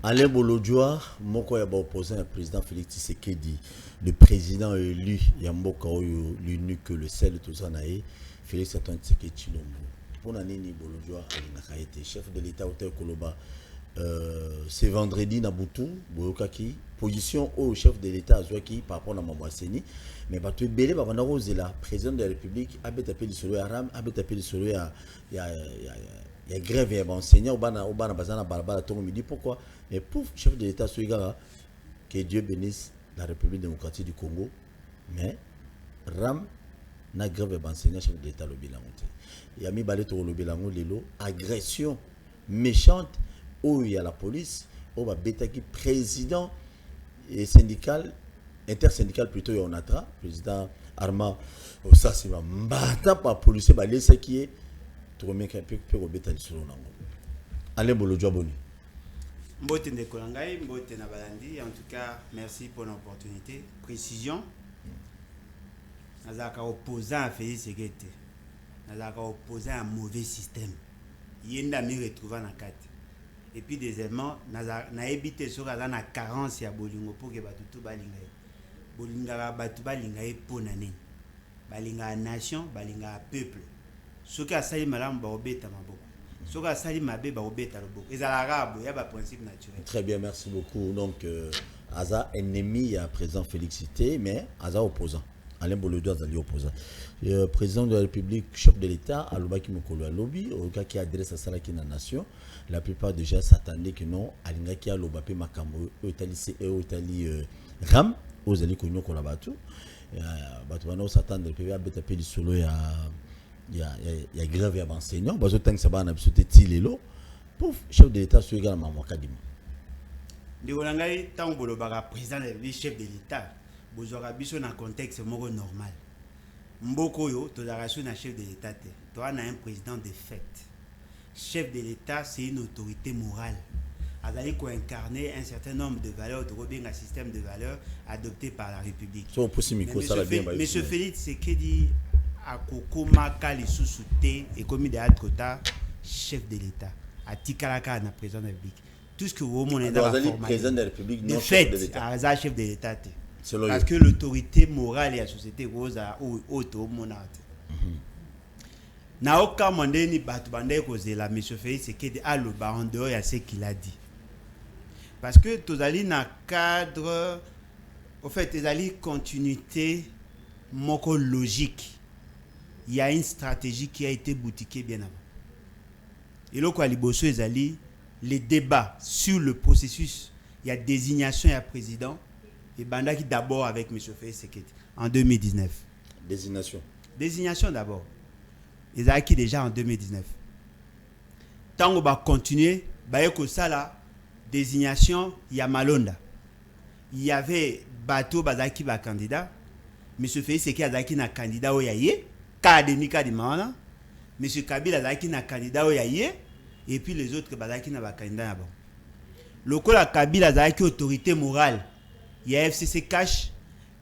Alain Bolodjoa, moko ya opposant au président Félix Tshisekedi, le président élu Yamboka Oyo, l'unique le seul tout ça naé, Félix Antoine Tshisekedi Chilombo. Pour nani Bolodjoa a été chef de l'État au Koloba. C'est vendredi Nabutu, Boyokaki, position au chef de l'État Azouaki par rapport à Mamouasseni. Mais bah tu es belé, bah on a là, président de la République, a appelé sur Aram, a appelé sur il y a grève et enseignant au bana bazana balabala tout midi. Pourquoi? Mais pouf, chef de l'État Suigara, que Dieu bénisse la République démocratique du Congo, mais Ram na grève et enseignant chef de l'État le bilan. Il y a mis balé tout le bilan lelo, agression méchante où il y a la police, où va qui président et syndical, intersyndical plutôt il y a Onatra, président Arma, ça c'est ma mbata par policier, bah laissez qui est tout remettre un peu au bétal sur l'angle. Allez Bolodjoa Boni. Mbote Ndekolangai, Mbote Nabalandi, en tout cas merci pour l'opportunité. Précision, Nazaka opposant à Félix Tshisekedi, Nazaka opposant à un mauvais système. Yenda mi retrouver na carte. Et puis deuxièmement, na évité sur la carence ya bolingo pour que batutu balingaye. Bolinga batu balingaye pour nani. Balinga nation, balinga peuple. Ce qui a sali malam ba obeta maboko. Ce qui a sali mabe ba obeta loboko. Et l'arabe, il y a un principe naturel. Très bien, merci beaucoup. Donc Aza ennemi à président Félix Tshisekedi, mais Aza opposant. Alain Bolodjoa Zali opposant. Le président de la République, chef de l'État, Alobaki Mokolo Alobi, au cas qui adresse à Salaki na nation, la plupart déjà s'attendaient que non, Alingaki Alobapé Makambo, Italie Ram, aux alliés connus qu'on a battu. Batouano s'attendent, le PV a bétapé du solo, il y a grève et enseignant, parce que tant que ça va en absoluté Tilelo, pouf, chef de l'État, sur également Makadima. De Olangai, tant que le président et chef de l'État, vous aurez besoin d'un contexte normal. Mboko yo, tu as reçu un chef de l'État. Tu as un président de fait. Chef de l'État, c'est une autorité morale. Elle a incarner un certain nombre de valeurs, de un système de valeurs adopté par la République. Monsieur Félix Tshisekedi a kokoma kali sous-souté et commis des atrocités, chef de l'État. A Tikalaka na président de la République. Tout ce que vous avez dans la président de la République, non chef de l'État. Chef de l'État. Parce que l'autorité morale et la société rose à auto monate. Na aucun moment ni batu bandé cause la monsieur Félix Tshisekedi a le baron dehors à ce qu'il a dit. Parce que tozali na cadre en fait tozali continuité moko logique. Il y a une stratégie qui a été boutiquée bien avant. Et là quoi liboso ezali les débats sur le processus, il y a désignation et président. Et Bandaki d'abord avec M. Félix Tshisekedi en 2019. Désignation d'abord. Ils ont acquis déjà en 2019. Tant qu'on va continuer, ça là, désignation, il y a Malonda. Il y avait Bateau Bazaki ba candidat. M. Félix Tshisekedi a été un candidat au Yaye. Kademika di Mana. M. Kabila a été un candidat au Yaye. Et puis les autres Bazaki na ba candidat d'abord. Le coup la Kabila a été autorité morale. Il y a FCC Cash,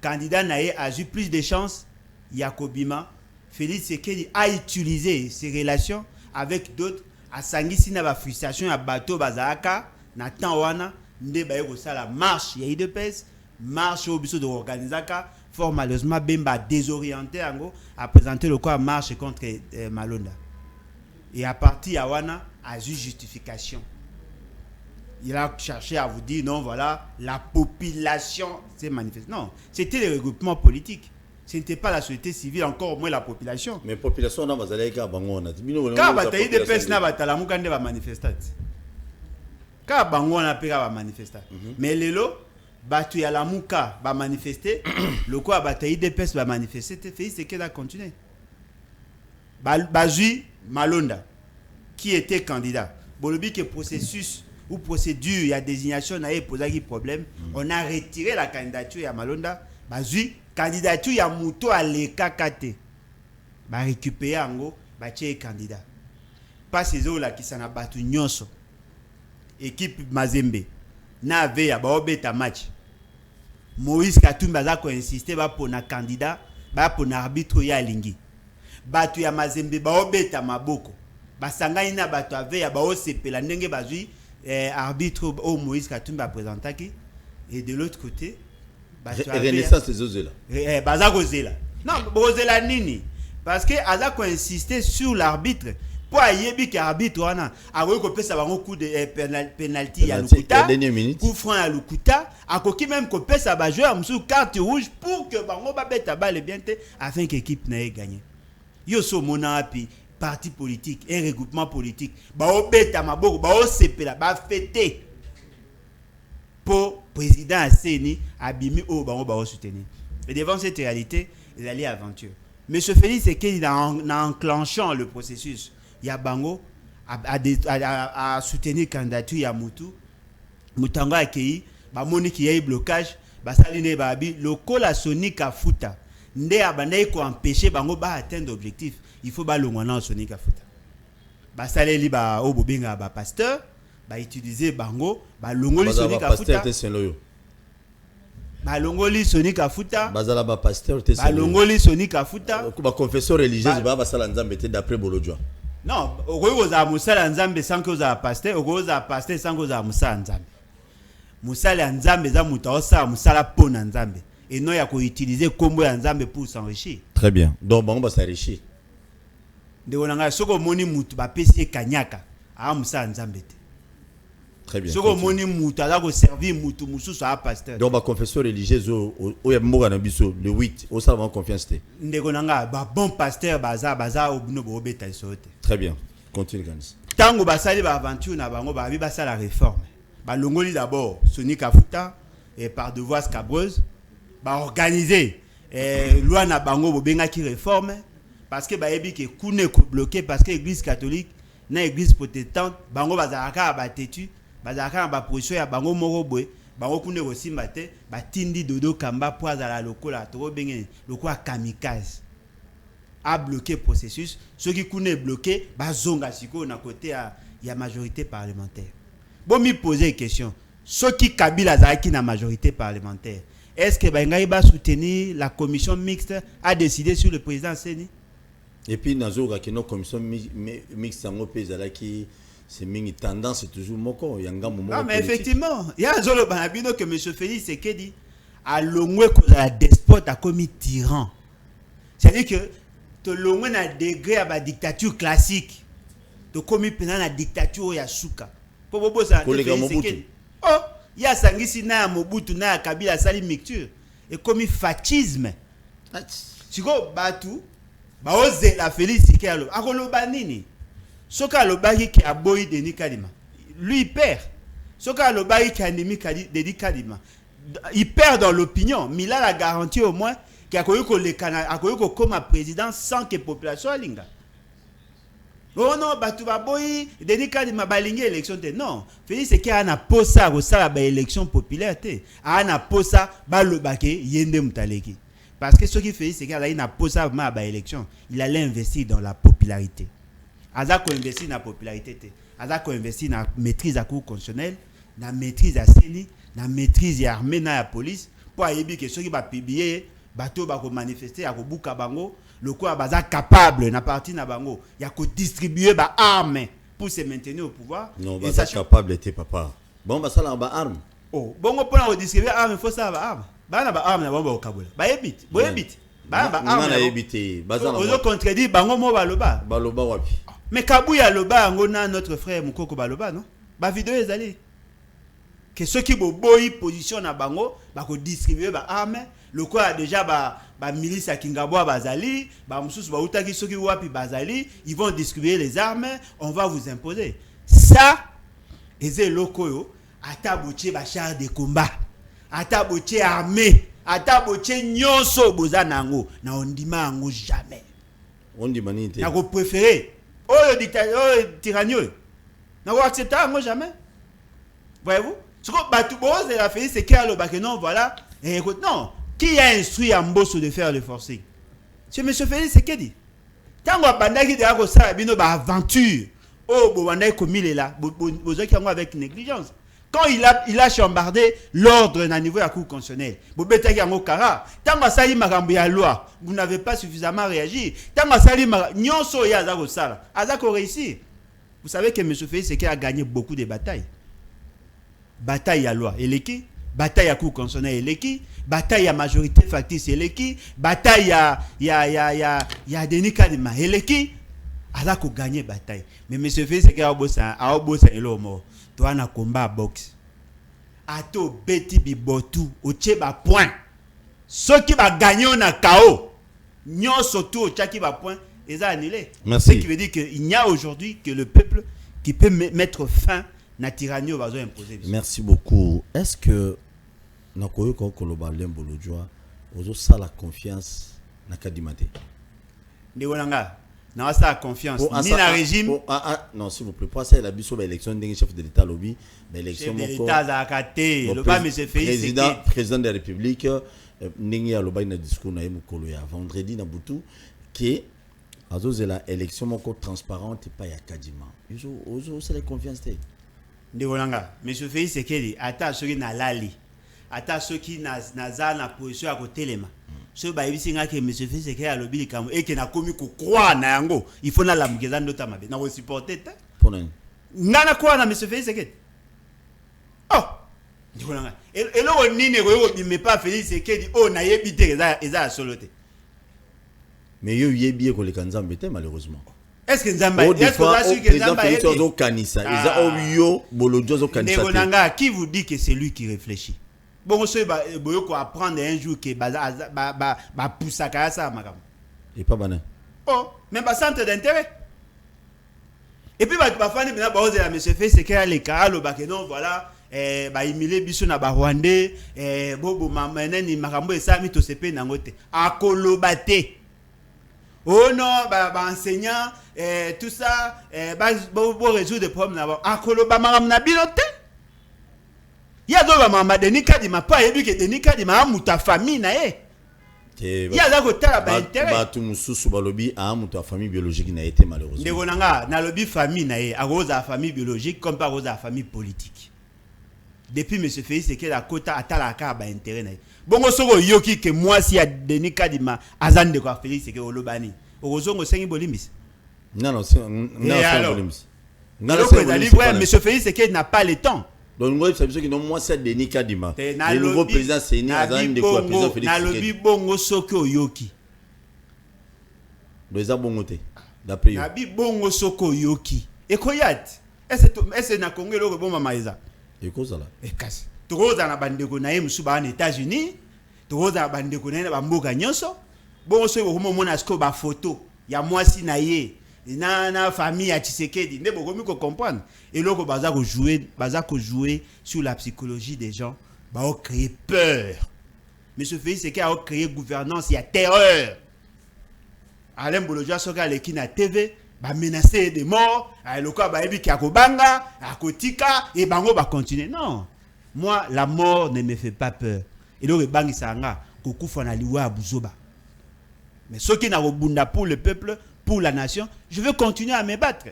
candidat Naé a eu plus de chances. Yakobima, Félix Tshisekedi a utilisé ses relations avec d'autres. A Sangisi na ba frustration à bateau bazaka, na Tanwana, nde ba yeko la marche, il y a eu de pèse, marche au biso de organizaka, fort malheureusement Bemba désorienté ango a présenté le quoi marche contre Malonda. Et à partir Yawana a eu justification. Il a cherché à vous dire non, voilà, la population s'est manifestée. Non, c'était les regroupements politiques. Ce n'était pas la société civile, encore moins la population. Mais la population, on va aller à Bangona. Quand bataille de peste n'a pas la moukande va manifester. Quand Bangona va manifester. Mais les lots, batu ya la mouka va manifester. Le quoi bataille de peste va manifester. Félix Tshisekedi a continué. Bazui Malonda, qui était candidat. Bolobi que processus ou procédure, il y a désignation, il y a posé problème. On a retiré la candidature à Malonda. Bazui, candidature, il y a Mouto à l'EKKT. Ba récupérer en gros, ba tché candidat. Pas ces autres là qui s'en a battu nyonso. Équipe Mazembe. Na ve ya ba obeta match. Moïse Katumba za ko insister ba pour na candidat, ba pour na arbitre ya lingi. Batu ya Mazembe ba obeta maboko. Basangani na bato ave ya ba osepela ndenge bazui arbitre au Moïse Katumbi a présenté, et de l'autre côté, Renaissance des Ozela. Non, Ozela Nini. Parce que Azako a insisté sur l'arbitre. Pour ayebi que l'arbitre, a recoupé ça un coup de penalty à Lukuta, coup franc à Lukuta, a coquille même coupé ça va jouer sur carte rouge pour que Bango va mettre à balle bien afin que l'équipe n'ait gagné. Yo so mona api parti politique, un regroupement politique, ba o beta maboko, ba o sepela, ba fêter pour président Asseni abimi o bango ba o soutenir. Et devant cette réalité, ils allaient aventure. Monsieur Félix Tshisekedi en enclenchant le processus, il y a bango à soutenir candidature ya Mutu, Mutango accueilli, ba moni qui y a eu blocage, ba saline ba abi lokola Sonic Afuta. Nde abandai ko empêcher bango ba atteindre l'objectif. Il faut ba longwana Sonic Afuta. Ba saleli ba obobinga ba pasteur, ba utiliser bango, ba longoli Sonic Afuta. Ba longoli Sonic Afuta. Bazala ba pasteur te ba longoli Sonic Afuta. Ba confesseur religieuse ba basala nzambe te d'après Bolojwa. Non, okoyo za musala nzambe sans que za pasteur, okoyo za pasteur sans que za musala nzambe. Musala nzambe za mutaosa musala pona nzambe. Et non, il y a qu'à utiliser combo ya nzambe pour s'enrichir. Très bien. Donc, on va s'enrichir. De onanga soko moni mutu ba pesi kanyaka. A musa nzambe te. Très bien. Soko moni mutu ala ko servir mutu mususu a pasteur. Donc, ba confesseur religieuse o ya mboka na biso le 8, o ça va confiance te. Ndeko nanga ba bon pasteur baza obino bo beta isote. Très bien. Continue Ganis. Tango basali ba aventure na bango ba bi basala réforme. Ba longoli d'abord Sonic Afuta et par devoir scabreuse. Ba organiser loi na bango bobenga ki réforme parce que ba yebi ke kune ko bloqué parce que l'église catholique na église protestante bango bazalaka ba tetu bazalaka ba position ya bango moko boy bango kune ko simba te ba tindi dodo kamba poaza la lokola to bengé lokola kamikaze a bloqué processus ceux qui kune bloqué ba zonga siko na côté ya majorité parlementaire. Bon mi poser question ceux qui Kabila zaki na majorité parlementaire. Est-ce que Bengaï va soutenir la commission mixte a décidé sur le président Seni? Et puis, dans la commission mixte, c'est une tendance toujours moko. Non, mais effectivement, il y a un zolo banabino que M. Félix Tshisekedi a longwe la despote a commis tyran. C'est-à-dire que tu longwe na degré à la dictature classique. Tu commis pendant la dictature Yasuka. Pour bobo ça Félix Tshisekedi. Oh! Il y a Sangisi na Mobutu na Kabila sali mixture et comme fascisme. Si go batu ba oze la Félix Tshisekedi akoloba nini? Soka lobaki ki aboyi Denis Kadima. Lui il perd. Soka lobaki ki anemi Denis Kadima. Il perd dans l'opinion, mais il a la garantie au moins qu'il a connu comme président sans que la population alinga. Oh non, batu baboyi Denis Kadima balingi élection te non. Félix Tshisekedi a posa ko sala ba élection populaire te. Ana posa ba lobake yende mutaleki. Parce que ce qui Félix Tshisekedi a posa ma ba élection, il allait investir dans la popularité. Azako investir dans la popularité te. Azako investir dans maîtrise à cour constitutionnelle, dans maîtrise à Seni, dans maîtrise à armée na la police pour ayebi que ceux qui va publier bateau ba ko manifester à ko buka bango. Le quoi baza capable na parti na bango il y a que distribuer ba armes pour se maintenir au pouvoir. Non baza capable était papa bon ba sala ba arme oh bongo pour distribuer armes faut ça ba arme ba na ba arme na ba okabola ba yebit bo yebit ba ba arme na yebité baza na ozo contredire bango mo baloba wapi mais kabuya loba ngo na notre frère Mukoko baloba non ba vidéo ezali que ceux qui boboyi position na bango ba ko distribuer ba armes le quoi déjà ba milice à Kingabwa bazali ba mususu ba utaki soki wapi bazali ils vont distribuer les armes on va vous imposer ça eze lokoyo ataboche ba char de combat ataboche armée ataboche nyonso bozanango na ondima ngo jamais ondima nite na ko préférer oh dictateur tyrannie na ko accepter ngo jamais voyez-vous ce que batu boze la fait c'est que ba que non voilà et écoute non. Qui a instruit Amboso de faire le forcing? C'est M. Félix Tshisekedi. Tango bandaki de ako sa bino ba aventure. Oh bo bandai komile là, bozo ki avec négligence. Quand il a chambardé l'ordre na niveau ya cour constitutionnelle. Bo betaki yango kara. Tango sali makambo ya loi, vous n'avez pas suffisamment réagi. Tango sali nyonso ya za ko sala. Azako réussi. Vous savez que M. Félix Tshisekedi a gagné beaucoup de batailles. bataille à loi eleki, bataille à cour constitutionnelle eleki, bataille à majorité factice eleki, bataille ya Denis Kadima eleki, ala ko gagner bataille. Mais monsieur Félix Sekedi a bossa elo mo. Toi na combat boxe. Ato beti bibotu oche ba point. Ceux qui va gagner on a KO. Nyon surtout ocha qui va point et ça annulé. Merci. Ce qui veut dire qu'il n'y a aujourd'hui que le peuple qui peut mettre fin na tyrannie au besoin imposé. Merci beaucoup. Est-ce que nakoyo ko koloba lembolo joa ozo ça la confiance na Kadimate? Ndewonanga na sa confiance ni na régime non s'il vous plaît pas ça la biso ba élection d'un chef de l'état lobby ba élection moko l'état za katé le ba monsieur Félix président de la République ningi aloba na discours na mukolo ya vendredi na butu que azo la élection moko transparente pas ya Kadima ozo c'est la confiance té ndewonanga monsieur Félix Sekedi ata soki na lali ata soki na za na position ya kotelema so ba yibisinga ke monsieur Félix Sekedi alobi likambo et que na komi ko croire na yango il faut na la mugeza ndota mabe na ko supporter ta pona nana kwa na monsieur Félix Sekedi oh ndewonanga eloko nini ko bime pas Félix Sekedi o na yebi te eza solote mais yo yebi ko le kanzambe te malheureusement. Est-ce que Nzamba est-ce que là sur que Nzamba est au kanisa eza oyo bolodjo kanisa Ndewonanga qui vous dit que c'est lui qui réfléchit bon so boyo ko apprendre un jour que ba poussaka ça makam et pas banin oh même pas centre d'intérêt et puis ba fani bina ba oser la monsieur fait c'est que les caralo ba que non voilà ba imile biso na ba rwandais bobo mameneni makambo esami to sepe nangote akolobate. Oh non, enseignant, tout ça, résoudre des problèmes là-bas. Akolo ba maram na bilote. Ya do ba mama Denis Kadima pas ébu que Denis Kadima a muta famille na e. Ya za ko tala ba intérêt. Ba tu mususu ba lobi a muta famille biologique na été malheureusement. Ndewonanga na lobi famille na e, a rosa famille biologique comme pas rosa famille politique. Depuis monsieur Félix c'est que la quota atala ka ba intérêt na e. Bongo soko yoki que moi si a Denis Kadima azande ko Félix c'est que olobani ozongo sengi bolimbis non c'est bolimbis non c'est monsieur Félix c'est qu'il n'a pas le temps donc moi c'est que non moi c'est Denis Kadima le nouveau président c'est ni azande ko président Félix na lobi bongo soko yoki doza bongo te d'après yo na bi bongo soko yoki ekoyat est-ce na Congo lo bomba maiza ekozala ekasi tokoza na bandeko na ye musuba na États-Unis tokoza na bandeko na ye na bamboka nyonso bon so ko mona sko ba photo ya mwasi na ye na famille ya Tshisekedi ne bokomi ko comprendre et loko baza ko jouer sur la psychologie des gens ba o créer peur monsieur Félix Sekedi a créé gouvernance il y a terreur Alain Bolojua soka leki na TV ba menacer de mort loko ba ebi ki akobanga akotika et bango ba continuer non moi la mort ne me fait pas peur et loko bangi sanga kokufa na liwa buzoba. Mais ce qui n'a pas pour le peuple, pour la nation, je veux continuer à me battre.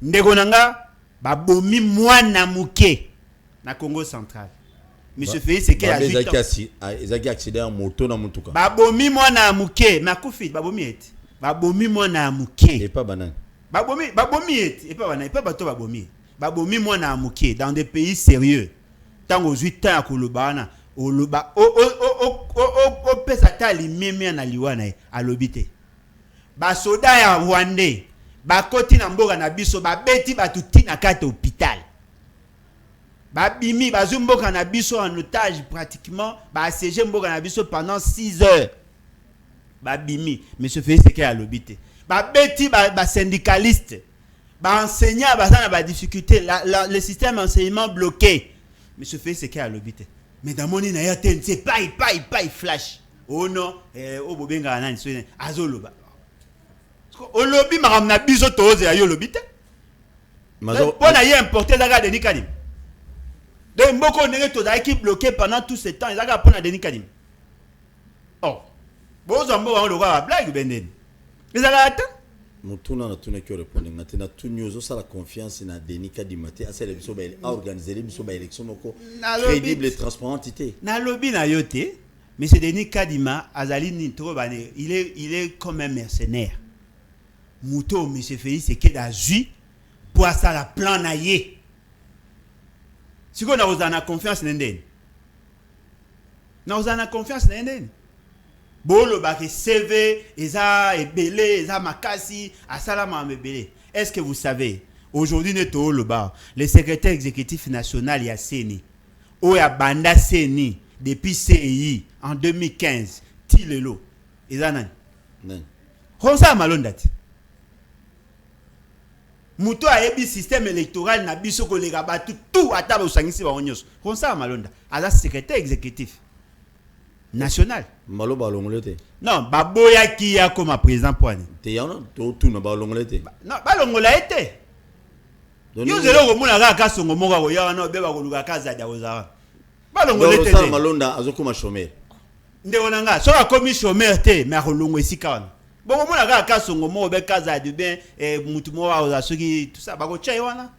Ndegonanga, babomi mwana muke na Congo central. Monsieur Félix Sekedi a 8 ans. Ezaki accéder à moto na mutuka. Babomi mwana muke, makufi babomi eti. Babomi mwana muke. Et pas banane. Babomi eti, et pas banane, et pas bato babomi. Babomi mwana muke dans des pays sérieux. Tango 8 ans à Kolobana. Oloba o pesa tali meme na liwana alobite ba soda ya Rwandais ba koti na mboka na biso ba beti batuti na kata hôpital ba bimi ba zumboka na biso en otage pratiquement ba siéger mboka na biso pendant 6 heures ba bimi monsieur Félix Sekedi alobite ba beti ba syndicaliste ba enseignant ba na ba difficulté le système enseignement bloqué monsieur Félix Sekedi alobite. Mais dans mon ina c'est pas flash. Oh non, o bobenga nani so azoloba. Olobi maram na biso toze ayo lobite. Mazo pona y importer daga Denis Kadim. Donc mboko nenge to da qui bloqué pendant tout ce temps, daga pona Denis Kadim. Oh. Bozo mbo on le voit blague benden. Mais ça là mutuna na tuna ki répondre na tunyozo ça la confiance na Denis Kadima te assez biso ba organiser biso ba élection moko crédible et transparente. Na lobby na yote monsieur Denis Kadima azali ni trop bané il est comme un mercenaire. Muto monsieur Félix Sekedi azui pour ça la plan na ye. Si on a confiance dans l'Inde. Nous avons confiance dans l'Inde. Bolo baki CV, eza ebele, eza makasi, asalama mebele. Est-ce que vous savez, aujourd'hui neto le bar, le secrétaire exécutif national ya CENI, Oya Banda CENI depuis CEI en 2015, Tilelo, eza nani? Non. Ronsa malondati. Muto a ebi système électoral na biso ko lega batu tout ataba usangisi ba onyos. Ronsa malonda, ala secrétaire exécutif national. Malo balongolete. Non, baboya qui ya comme président poani. Te yana to tout na balongolete. Non, balongola été. Yo zelo ko muna ka songo moka ko ya na beba ko luka kaza dia ozara. Balongolete. Rosa malonda azokuma chômeur. Ndeko nanga, so akomi chômeur te, mais akolongo esika wana. Bon muna ka songo mo be kaza de bien mutu mo wa oza soki tout ça bako tchai wana.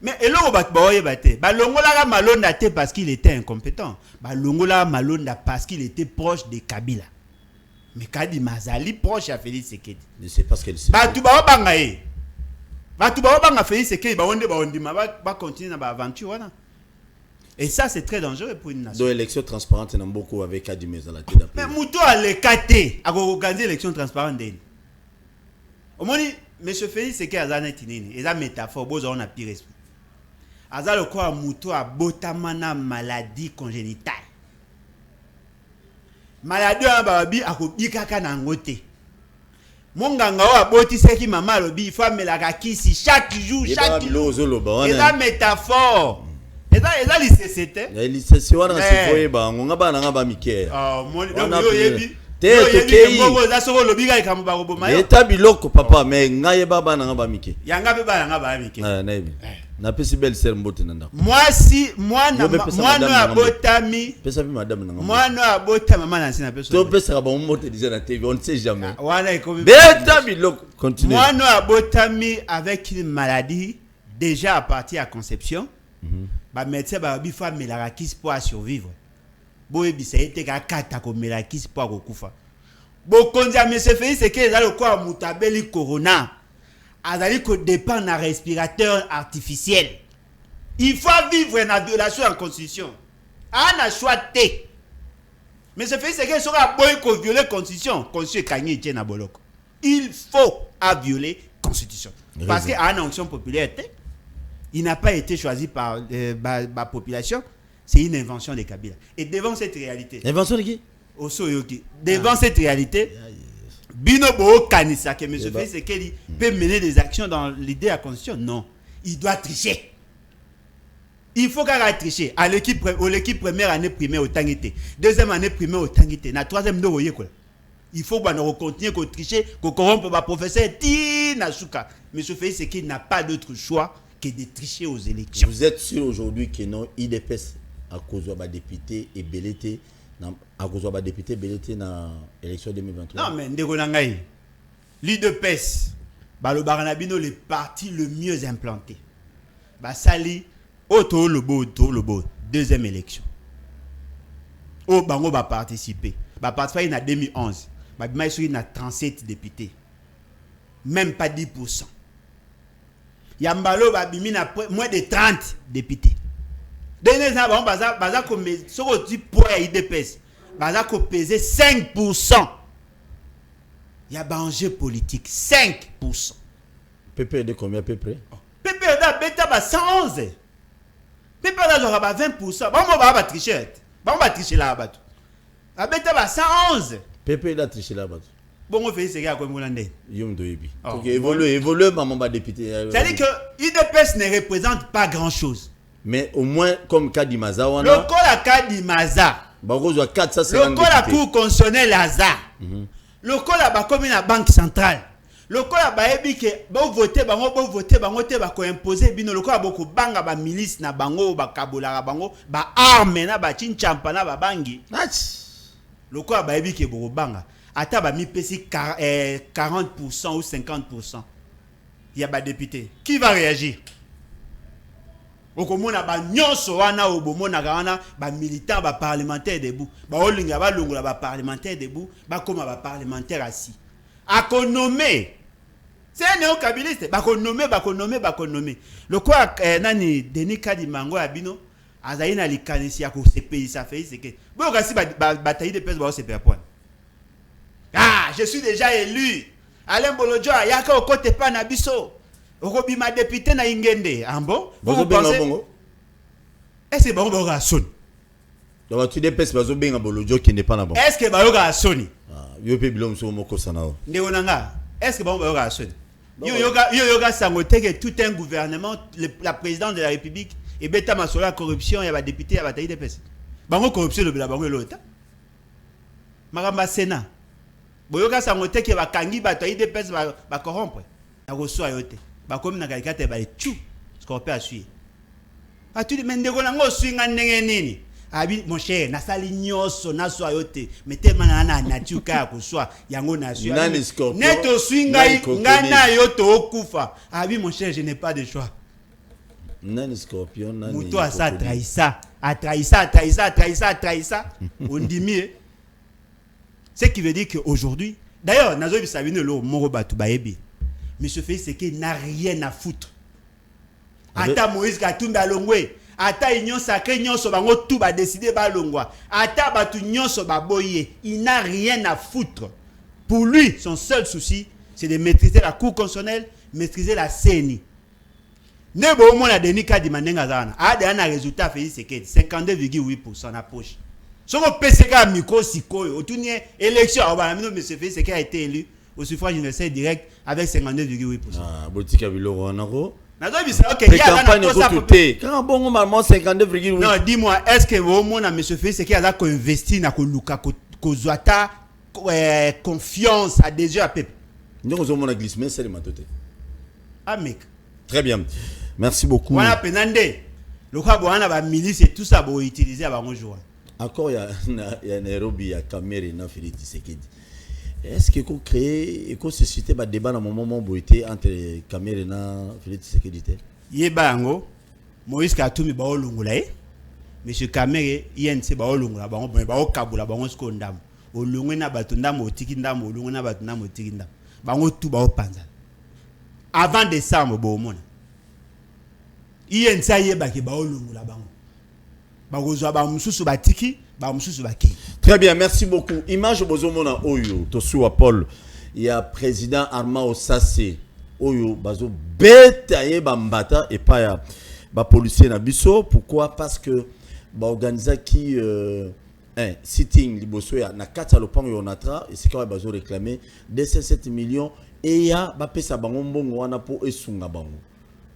Mais eloko bat baoye baté. Balongola ka malonda te parce qu'il était incompétent. Balongola malonda parce qu'il était proche de Kabila. Mais Kadi Mazali proche à Félix Sekedi. C'est parce qu'elle sait. Batu ba banga e. Batu ba banga Félix Sekedi ba onde ba ondima ba continuer na ba aventure wana. Et ça c'est très dangereux pour une nation. Donc élection transparente n'a beaucoup avec Kadi Mazali d'après. Mais muto a le kate a organiser élection transparente d'elle. Au moins monsieur Félix Sekedi azana tinini, eza métaphore bozo on a pire esprit. Aza le quoi muto a botamana maladie congénitale. Maladie a babi a kobika kana ngote. Monganga wa boti seki mama lobi il faut melaka kisi chaque jour chaque jour. Et la métaphore. Et là l'ICCT. L'ICCT wana sifoye ba ngonga bana ngaba mike. Ah mon donc yo yebi. Te tokei. Bongo za soko lobi ga ikamu ba roboma. Eta biloko papa mais ngaye baba na ngaba mike. Yanga be bana ngaba mike. Ah na yebi. Na pesi belle sœur mbote nanda. Moi na botami. Pesa bi madame na ngaba. Moi na botami mama na sina peso. To pesa ba mbote déjà na TV, on ne sait jamais. Wana ikomi. Eta biloko continue. Moi na botami avec une maladie déjà à partir à conception. Ba médecin ba bi fa melakis pour survivre. Boye bi ça été ka kata ko melakis pour kokufa. Bo konza monsieur Félix c'est que là le quoi mutabeli corona. Azali ko dépend na respirateur artificiel. Il faut vivre en violation en constitution. A choix té. Monsieur Félix c'est que sera boy ko violer constitution, constitution kanyi tient na boloko. Il faut à violer constitution. Parce que a une onction populaire il n'a pas été choisi par la population, c'est une invention de Kabila. Et devant cette réalité... Invention de qui? Devant cette réalité, Bino Bo Kanisa, que M. Félix Sekedi peut mener des actions dans l'idée de la Constitution. Non, il doit tricher. Il faut qu'il ait triché. À l'équipe première année primaire au Tangité, deuxième année primaire au Tangité, la troisième année au Yékola. Il faut qu'on continue à tricher, qu'on corrompe le professeur Tina Souka. M. Félix Sekedi n'a pas d'autre choix que de tricher aux élections. Vous êtes sûr aujourd'hui que non, IDPS à cause de député et Belleté, à cause de député Belleté dans l'élection 2023? Non, mais Ndegonangaï, l'IDPS, le Baranabino, le parti le mieux implanté. Sali, Oto Lobo, deuxième élection. Oh, Bango va participer. Va participer en 2011. Il a 37 députés. Même pas 10%. Yambalo babimi na moins de 30 députés. Dernier temps baza ko soko ti poids ya IDPS. Baza ko peser 5%. Ya ba enjeu politique 5%. PP de combien à peu près? PP da beta ba 111. PP da genre ba 20%. Bon ba tricher. Bon ba tricher là ba tout. Ba beta ba 111. PP da tricher là ba tout. Bon, on fait ce qu'il y a comme Hollandais. Donc, évolue, maman, député. C'est-à-dire que l'IDPS ne représente pas grand-chose. Mais au moins, comme Kadi Maza, le col à Kadi Maza, le col à Cour constitutionnelle Hazard, le col à la Banque centrale, le col à Baebi qui voter, ko imposer, le col à beaucoup banga, ba milice, na bango, ba kabola, bango, ba arme, na ba chinchampa, na ba bangi. Le col à Baebi qui est beaucoup banga. Ata ba mi pesi 40% ou 50%. Il y a des députés. Qui va réagir? Okomona ba nyonso wana obomona wana ba militant ba parlementaire debout. Ba olinga ba longola ba parlementaire debout, ba koma ba parlementaire assis. A konomé C'est un néo-kabiliste. Bako nommé. Le quoi, nani, Denis Kadimango Abino, Azaïna Likanisi, Ako CPI, ça fait, c'est que. Bon, si bataille de pèse, c'est point. Ah, je suis déjà élu. Alain Bolodjo, Yaka au côté pas Nabiso. Robi ma député na Ingende. Ah bon? Vous pensez? Est-ce que Baroga a sonné? Donc tu dépêches Bazo Benga Bolodjo qui n'est pas là. Est-ce que Baroga a sonné? Ah, yo pe bilom so moko sanao. Ndéonanga, est-ce que Baroga a sonné? Yoga Sangote que tout un gouvernement, la présidente de la République, et bêta masola corruption, il y a des députés, il y a bataille de pèse. Bango corruption le Bango l'autre. Maramba Sénat. Boyoga Sangote que va kangi bataille de pèse va corrompre. A reçoit yote. Ba comme na kalkate ba tchou. Ce qu'on peut assurer. Ah tu dis mais ndeko nango swinga ndenge nini? Abi mon cher na sali nyoso na so yote. Mettez mana na chuka ko so yango na so. Neto swinga ngana yoto okufa. Abi mon cher je n'ai pas de choix. Nani scorpion nani. Muto a ça trahissa. A trahissa. On dit mieux. Ce qui veut dire qu'aujourd'hui, d'ailleurs, Nazobi Sabine lo moro batu baebi. Monsieur Félix Tshisekedi n'a rien à foutre. Ata Moïse Katumbi alongwe, ata union sacrée nyonso bango tout ba décider ba longwa. Ata batu nyonso ba boye, il n'a rien à foutre. Pour lui, son seul souci, c'est de maîtriser la Cour constitutionnelle, maîtriser la CENI. Nebo mo na Denis Kadimanenga zana. A de un résultat Félix Tshisekedi 52,8% na poche. Soko PCK micro sikoyo, otuni élection ba monsieur Félix Tshisekedi a été élu au suffrage universel direct avec 52,8%. Ah, Botika Biloro Anaro. Ok, il y a campagne recrutée. Quand bon, normalement 52,8%. Non, dis-moi, est-ce que au moins monsieur Félix Tshisekedi a investi na ko luka ko zwata confiance à des yeux à peuple. Nous avons un glissement, c'est le matoté. Ah mec. Très bien. Merci beaucoup. Voilà penande. Le quoi boana ba milice et tout ça pour utiliser à bonjour. Encore il y a Nairobi, il y a Kamere et Félix Tshisekedi. Est-ce qu'il faut créer et susciter un débat dans le moment où entre Kamere et Félix Tshisekedi? Yebango, Moïse Katumbi ba olungula Monsieur Kamere INC ba olungula ba okabula ba skondam. Olungwe na batu ndamo otiki ndamo olungwe na batu ndamo otiki ndamo. Bango tout ba opanza. Avant décembre bo mona. INC yeba ki ba olungula bango. Ba kozwa ba mususu batiki. Très bien, merci beaucoup. Image bozomona Oyo, Tosuwa Paul, il y a président Armand Ossase, Oyo, bazo betaye bambata et pas ya ba policier na biso. Pourquoi? Parce que ba organisa qui sitting liboso ya na kata lopango yonatra et c'est quand bazo réclamer 207 millions et ya ba pesa bango mbongo wana po esunga bango.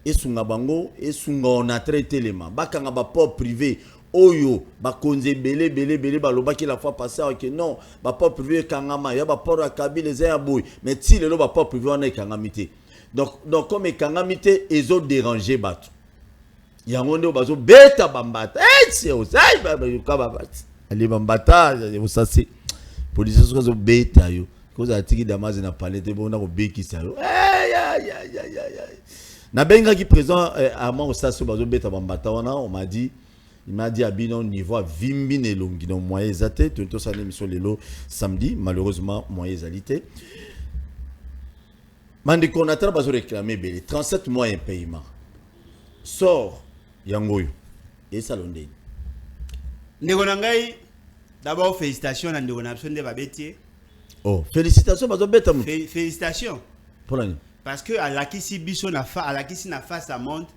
Esunga bango, esunga onatra telema. Bakanga ba port privé Oyo, bakonze belé balobaki la fois passée que non, ba port privé kangama, ya ba port akabi les boy, mais si le ba port privé on est kangamité. Donc comme kangamité ils ont dérangé batu. Yangondo bazo beta bambata. C'est osai ba ali bambata, ça c'est police so beta yo. Cause atiki damaze na palette bona ko beki sa yo. Na benga qui présent Armand Ossase bazo beta bambata on m'a dit. Il m'a dit à Bino niveau Vimbi Nelongi donc moyen zaté tout ça l'émission lelo samedi malheureusement moyen zalité. Mandi konateur bazo réclamer belé 37 mois un paiement. Sort yangoyo et salonde. Ndegonangai d'abord félicitations à Ndegonapson de Babetier. Oh, félicitations bazo beta mou. Félicitations. Pour l'année. Parce que à la Kissi Bisso na fa à la Kissi na face ça montre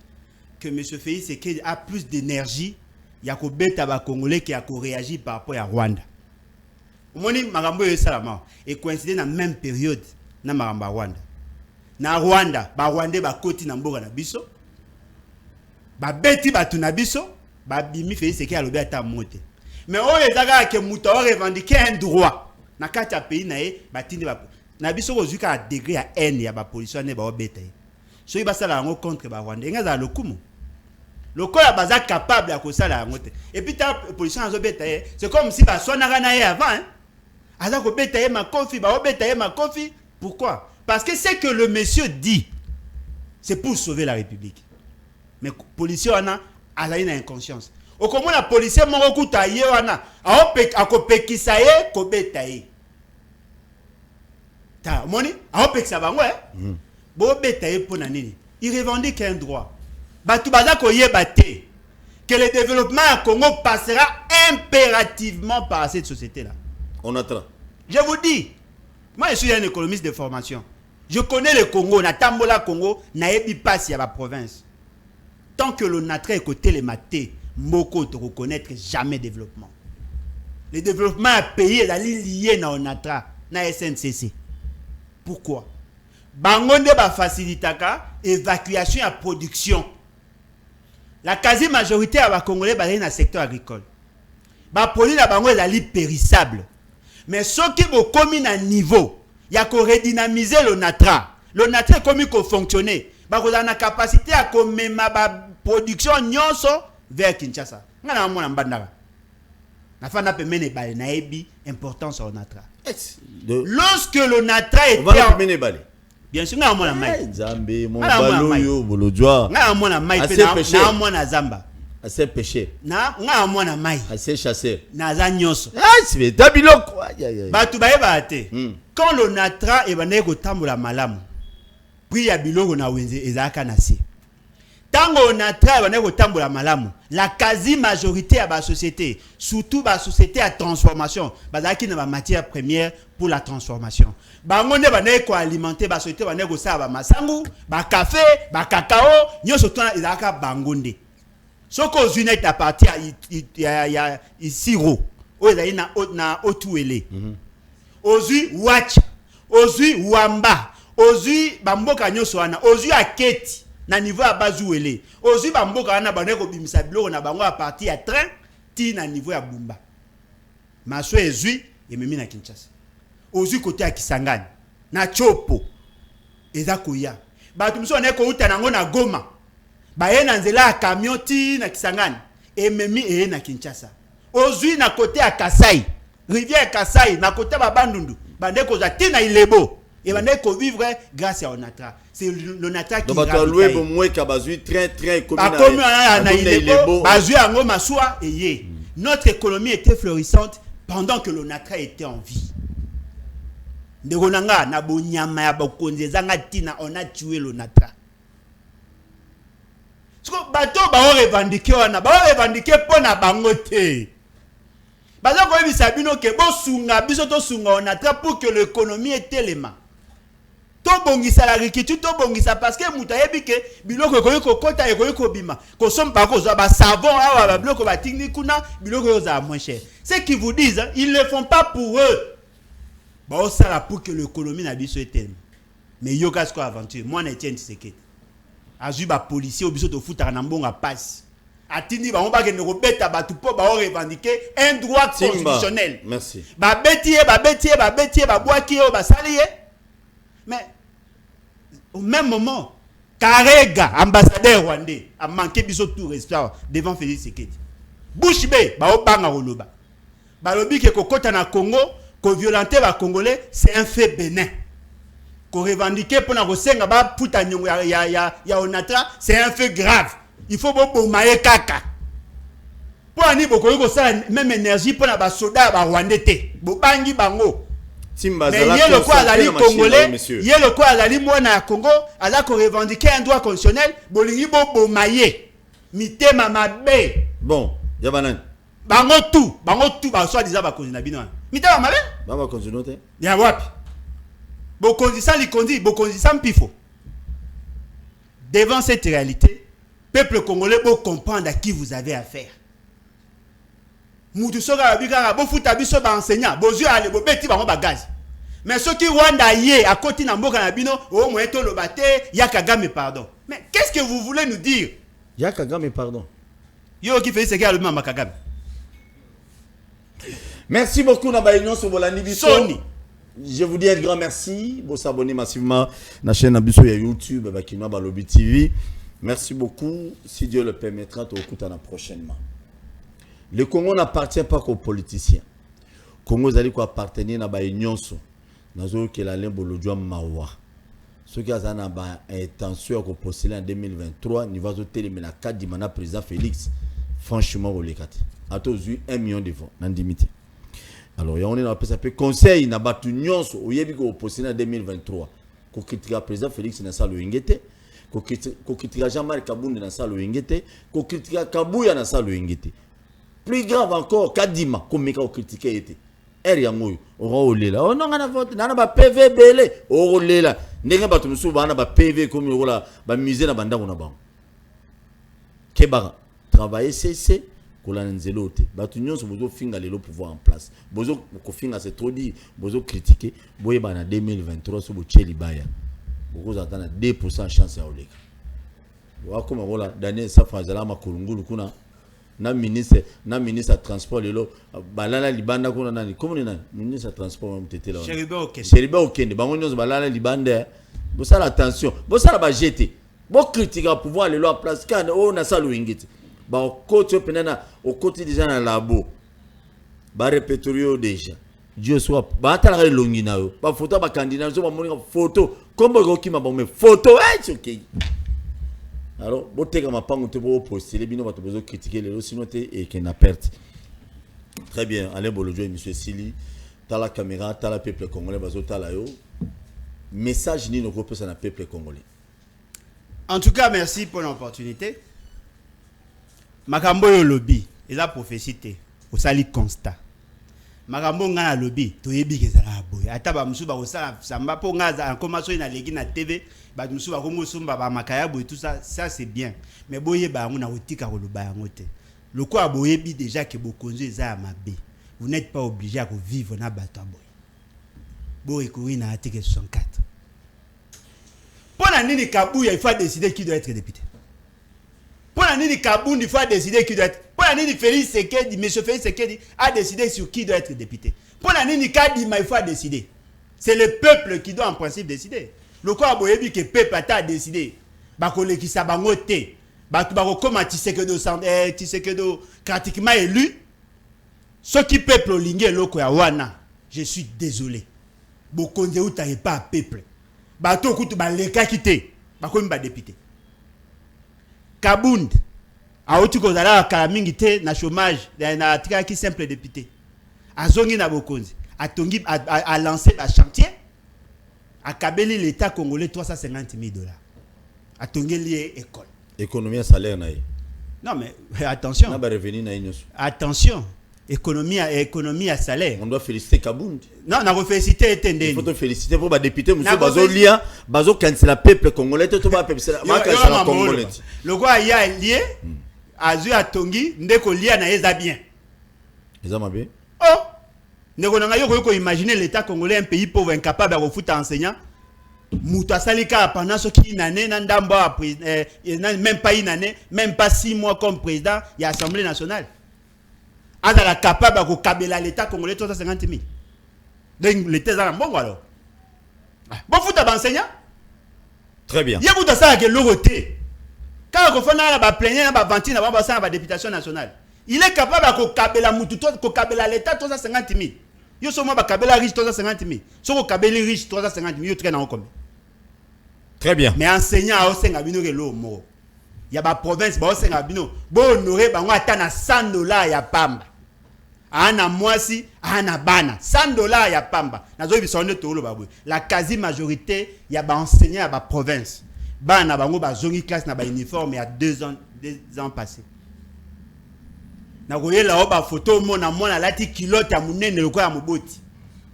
que monsieur Félix Tshisekedi a plus d'énergie. Il y a ko beta ba congolais qui a réagi par rapport à Rwanda. Omoni makambo yo salama et coïncider dans même période na makambo Rwanda. Na Rwanda, ba Rwandais ba koti na mboka na biso. Ba beti ba tuna biso, ba bimi Félix Tshisekedi alobi ata monte. Mais on ezaka que muto revendiquer un droit. Na kati ya pays na ye ba tindi ba na biso ko zuka degré ya haine ya ba policier ne ba obeta. So ba sala ngo contre ba Rwandais ngaza lokumu. Le corps est basé capable à cause la montée. Et puis ta position à zobetaye, c'est comme si bah soit n'aganaye avant. Hein. Alors que betaye ma confi, bah betaye ma confi. Pourquoi? Parce que c'est que le monsieur dit, c'est pour sauver la République. Mais policier on a une inconscience. Au comment la policier mon okuta ye wana, a kopekisa ye ko betaye. Ta moni, a opekisa bango hein. Il revendique un droit. Que le développement à Congo passera impérativement par cette société-là. On attend. Je vous dis, moi je suis un économiste de formation. Je connais le Congo, na Tambola Congo, na ebi passe à la province. Tant que l'on a très côté les matés, Moko te reconnaître jamais développement. Le développement à pays est lié na Onatra, na SNCC. Pourquoi? Bangonde ba facilitaka évacuation à production. La quasi-majorité à la Congolais dans le secteur agricole. Les produits sont périssables. Mais ce qui est commis à niveau, il y a qu'à redynamiser le natra. Le natra est commis à fonctionner. Il y a la capacité à commettre la production vers Kinshasa. Il y a importance au natra. Lorsque le natra est bien sûr, nga mona mai. Nzambe, mon baloyo, bolodjoa. Nga mona mai pe na mona zamba. Assez pêché. Na nga mona mai. Assez chassé. Na za nyonso. Ah, c'est tabiloko. Batu baye baate. Quand le natra e bane ko tambola malamu. Puis ya biloko na wenze ezaka na se. Tango natra e bane ko tambola malamu. La quasi-majorité à la société, surtout la société à transformation, bazaki na ba matière première pour la transformation. Bangonde bane ko alimenter ba société bane ko sa ba masangu, ba café, ba cacao, nyoso tona ezaka bangonde. Soko zuna est à partir ya siro. O ezali na otuele. Ozui watch, ozui wamba, ozui bamboka nyoso wana, ozui aketi. Na niveau à bazuele ozu bamboka wana bane ko bimisa biloko na bango à partir à train ti na niveau ya bumba maso ezui ememi na Kinshasa ozu côté ya Kisangani na chopo eza koya batu miso ne ko uta nango na Goma baye na nzela ya camion ti na Kisangani ememi na Kinshasa ozu na côté ya Kasai rivière Kasai na côté ba Bandundu bande ko za ti na Ilebo et bande ko vivre grâce à Onatra. C'est le natra qui donc tu as loué pour moi qui a bazui très comme notre économie était florissante pendant que le natra était en vie. On a tué le natra. Ce que bateau ba revendiquer pour na bangote. Bazo ko bisabino ke bo sunga biso to sunga on natra pour que l'économie est élément. To bongisa l'agriculture, to bongisa parce que mutayebi ke biloko ko kota ko bima. Ko somme pas ko za ba savon awa ba biloko ba tingni kuna biloko yo za moins cher. Ce qu'ils vous disent, hein, ils ne le font pas pour eux. Ba ça là pour que l'économie na biso etene. Mais yo kasko aventure, moi na Etienne Tshisekedi. Azu ba policier o biso to futa na mbonga passe. Atindi ba on ba ke ne robeta ba tu po ba revendiquer un droit constitutionnel. Merci. Ba betier ba boaki o ba salié. Mais au même moment, Karega, ambassadeur rwandais, a manqué biso tout restaurant devant Félix Tshisekedi. Bouchbe, ba obanga roloba. Ba lobi ke kokota na Congo, ko violenter ba Congolais, c'est un fait bénin. Ko revendiquer pour na kosenga ba puta nyongo ya Onatra, c'est un fait grave. Il faut bo maye kaka. Pour ani boko ko ça même énergie pour na ba soda ba rwandais te. Bo bangi bango. Mais il y a le quoi à la congolais, il y a le quoi à la mona Congo, à la revendiquer un droit constitutionnel, bolingi bo maye, mité mamabe. Bon, yabanan. Bango tout, ba soit disant ba konzi na bino. Mité mamabe? Ba konzi note. Ya wapi? Bo konzi ça li konzi, bo konzi ça mpifo. Devant cette réalité, peuple congolais peut comprendre à qui vous avez affaire. Mutu soka bikara bo futa biso ba enseignant bozu ale bo beti ba gaz mais ceux qui Rwanda yé à côté na mboka na bino o mo eto lobate ya Kagame pardon mais qu'est-ce que vous voulez nous dire ya Kagame pardon yo qui fait ce qu'il le Kagame. Merci beaucoup na ba union sur bolani biso. Je vous dis un grand merci pour s'abonner massivement à la chaîne Abiso et YouTube Bakinoa Balobi TV. Merci beaucoup, si Dieu le permettra, tu écoutes prochainement. Le Congo n'appartient pas qu'aux politiciens. Le Congo appartient à l'Union. Nous que la Limbolodjoa Mawa. Ceux qui ont intention de postuler en 2023, nous allons téléménager la carte du président Félix. Franchement, vous les quatre. À tous, 1 million de francs. Alors, on est dans le conseil, n'a pas union au Yébi pour postuler en 2023. ko critique président Félix na salo ingete ko critique Jean-Marc Kabunda na salo ingete ko critique Kabuya na salo ingete plus grave encore Kadima ko meka ko critiquer était yango o olela o non na vote na ba PV belé o olela ndenge bato musu bana ba PV comme ola ba musée na banda na bango keba travailler cessé kola nzelo te bato nyonso bozo finga lelo pouvoir en place bozo ko finga c'est trop dit bozo critiquer boye bana 2023 so bo cheli baya bozo atana 2% chance ya oleka wa koma kola Daniel Safazala makulungulu kuna na ministre transport lelo balala libanda kuna nani comme ni nani ministre transport mtete la Cheribe okende bango nyonso balala libanda bo sala attention bo sala ba jeter bo critiquer pouvoir lelo en place kana o na sala wingiti ba côté penana au côté déjà na labo ba répertorier déjà Dieu soit ba tala longi na yo ba photo ba candidat so ba moni photo comme ko kima ba me photo c'est OK. Alors, si vous avez postuler, vous avez critiquer les sinon et qu'il n'a perte. Très bien, Alain Bolodjo et M. Sili, tu as la caméra, tu as le peuple congolais, tu as la message ni nos groupes sur le peuple congolais. En tout cas, merci pour l'opportunité. Makambo yo lobby, il a prophétie au sali constat. Makambo nga lobby, to yebi ke zala boy. Ata ba musu ba osala samba po nga za information na legi na TV. Ba musu ba kongo sumba ba makayabo et tout ça c'est bien mais boye ba ngona otika ko loba yango te le quoi boye bi déjà que bokonzo eza mabe vous n'êtes pas obligé à vivre na bato boy boye ko ina article 64 pour la nini Kabuya il faut décider qui doit être député pour la nini Kabundi il faut décider qui doit être pour la nini Félix Sekedi monsieur Félix Sekedi a décidé sur qui doit être député pour la nini Kadima il faut décider c'est le peuple qui doit en principe décider. Le quoi boyebi que peuple a décidé ba kolekisa bango te ba tu ba koma Tshisekedi pratiquement élu ce qui peuple lingé loko ya wana je suis désolé bokonze uta et pas peuple ba to kutu ba leka kité ba komi ba député Kabund a otu ko zala kala mingi te na chômage na tika ki simple député azongi na bokonze atongi a lancé un chantier à Kabeli l'État congolais $350 000. À Tongeli école. Économie à salaire naïe. Non mais attention. Attention. Économie à salaire. On doit féliciter Kabound. Non, on a félicité Etendeni. Il faut te féliciter pour les députés monsieur Bazolia, Bazo quand c'est la peuple congolais, tout va peuple c'est la congolais. Le gars il a lié Azu à Tongi, ndeko lié na eza bien. Eza bien. Oh. Nous avons imaginé l'État congolais un pays pauvre incapable de foutre enseignant. Mouta Salika pendant ce qui une année, même pas une année, même pas 6 mois comme président, il y a l'Assemblée nationale. Il est capable de cabela l'État congolais 350 000. Donc l'État est bon alors. Bon foutre enseignant. Très bien. Il y a beaucoup de ça qui est l'autorité. Quand on fait la plénière, la ventile, la députation nationale. Il est capable de cabela l'État 350 000. Yo somo ba kabela riche 350 000. Soko kabeli riche 350 000 yo traîne en combien? Très bien. Mais enseignant au senga bino ke lo mo. Ya ba province ba senga bino bo honorer bango ata na $100 ya pamba. Ana mwasi ana bana $100 ya pamba. Nazo bisonde to lo babwe. La quasi majorité ya ba enseignant ya ba province. Bana bango ba zongi classe na ba uniforme ya 2 ans passés. Na koyela oba photo mona lati kilote ya munene loko ya moboti.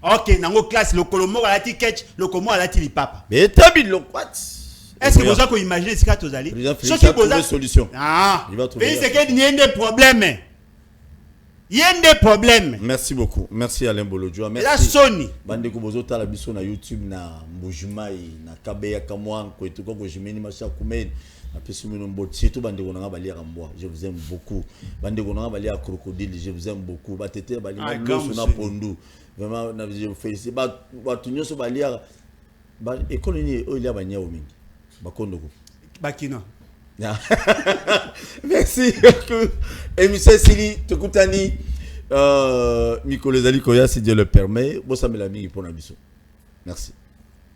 OK, nango classe lokolo moko lati ketch, lokomo lati lipapa. Mais tabi lokwat. Est-ce que vous avez imaginé ce que vous allez? Ce qui pose solution. Ah, il va trouver. C'est qu'il y a des problèmes. Il y a des problèmes. Merci beaucoup. Merci Alain Bolodjo. Merci. La Sony. Bande ko bozota la biso na YouTube na Mbujumai na Kabeya Kamwa ko etuko ko jimeni masha kumeni. Je vous aime beaucoup. Crocodile, je vous aime beaucoup. Vraiment, je vous félicite. Merci. Émission Sili, Tokutani, Miko Lezali Koya, si Dieu le permet. Merci.